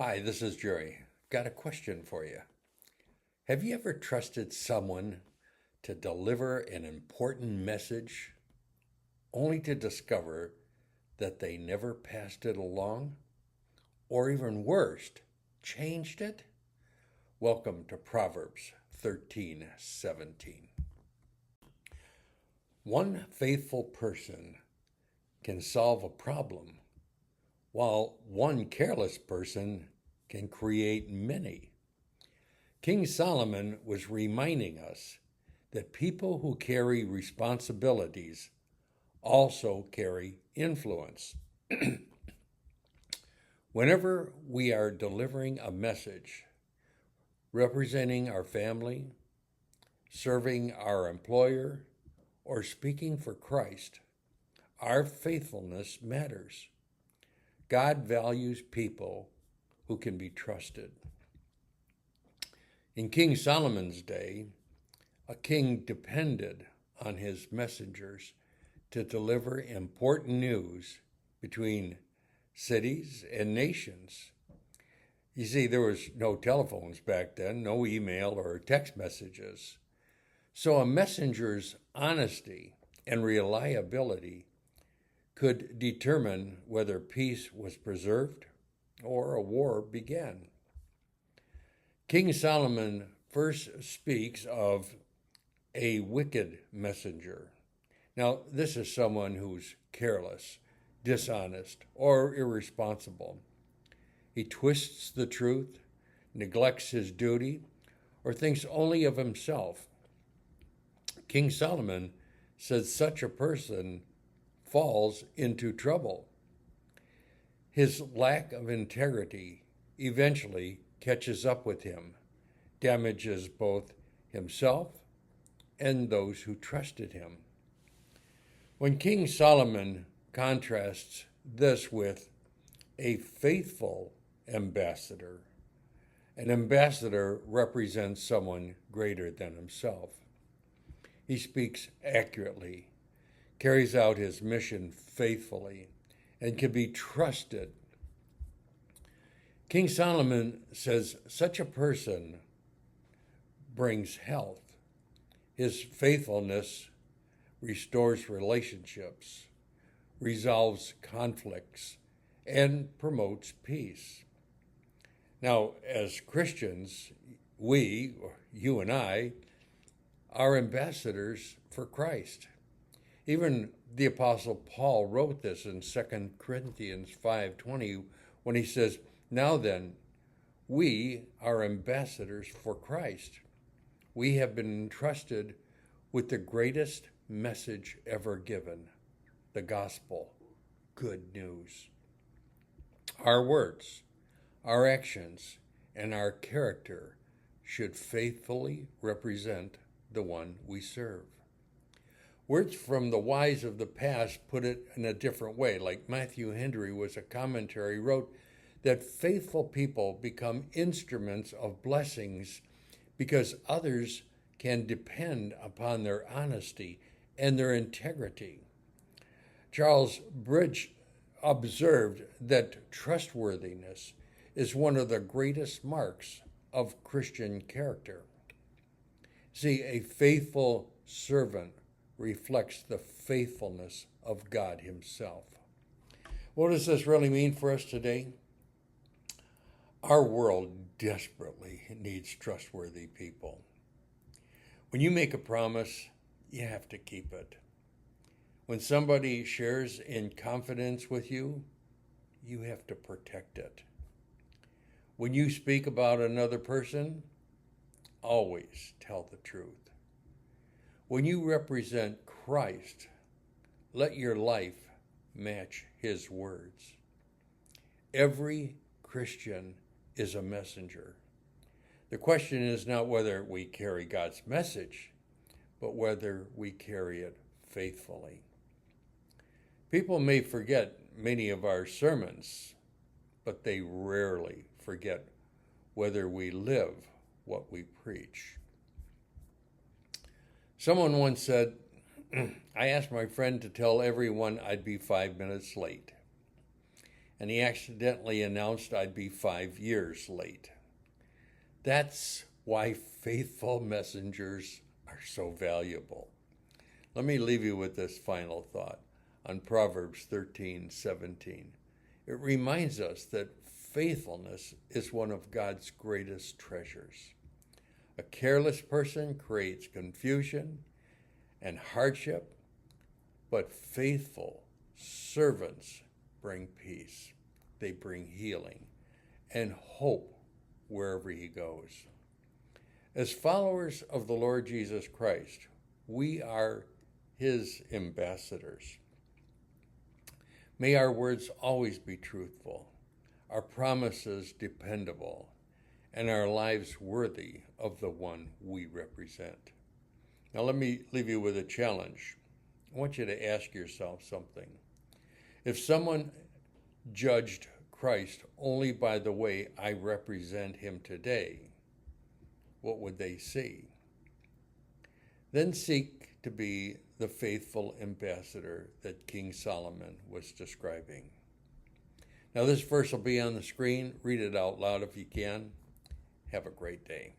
Hi, this is Jerry. Got a question for you. Have you ever trusted someone to deliver an important message only to discover that they never passed it along? Or even worse, changed it? Welcome to Proverbs 13:17. One faithful person can solve a problem, while one careless person can create many. King Solomon was reminding us that people who carry responsibilities also carry influence. Whenever we are delivering a message representing our family, serving our employer, or speaking for Christ, our faithfulness matters. God values people who can be trusted. In King Solomon's day, a king depended on his messengers to deliver important news between cities and nations. You see, there was no telephones back then, no email or text messages. So a messenger's honesty and reliability could determine whether peace was preserved or a war began. King Solomon first speaks of a wicked messenger. Now, this is someone who's careless, dishonest, or irresponsible. He twists the truth, neglects his duty, or thinks only of himself. King Solomon says such a person falls into trouble. His lack of integrity eventually catches up with him, damages both himself and those who trusted him. When King Solomon contrasts this with a faithful ambassador, an ambassador represents someone greater than himself. He speaks accurately, carries out his mission faithfully, and can be trusted. King Solomon says such a person brings health. His faithfulness restores relationships, resolves conflicts, and promotes peace. Now, as Christians, we, or you and I, are ambassadors for Christ. Even the Apostle Paul wrote this in 2 Corinthians 5:20 when he says, "Now then, we are ambassadors for Christ. We have been entrusted with the greatest message ever given, the gospel, good news. Our words, our actions, and our character should faithfully represent the one we serve." Words from the wise of the past put it in a different way. Like Matthew Henry was a commentary, wrote that faithful people become instruments of blessings because others can depend upon their honesty and their integrity. Charles Bridge observed that trustworthiness is one of the greatest marks of Christian character. See, a faithful servant reflects the faithfulness of God Himself. What does this really mean for us today? Our world desperately needs trustworthy people. When you make a promise, you have to keep it. When somebody shares in confidence with you, you have to protect it. When you speak about another person, always tell the truth. When you represent Christ, let your life match His words. Every Christian is a messenger. The question is not whether we carry God's message, but whether we carry it faithfully. People may forget many of our sermons, but they rarely forget whether we live what we preach. Someone once said, I asked my friend to tell everyone I'd be 5 minutes late. and he accidentally announced I'd be 5 years late. That's why faithful messengers are so valuable. Let me leave you with this final thought on Proverbs 13:17. It reminds us that faithfulness is one of God's greatest treasures. A careless person creates confusion and hardship, but faithful servants bring peace. They bring healing and hope wherever he goes. As followers of the Lord Jesus Christ, we are his ambassadors. May our words always be truthful, our promises dependable, and our lives worthy of the one we represent. Now let me leave you with a challenge. I want you to ask yourself something. If someone judged Christ only by the way I represent him today, what would they see? Then seek to be the faithful ambassador that King Solomon was describing. Now this verse will be on the screen. Read it out loud if you can. Have a great day.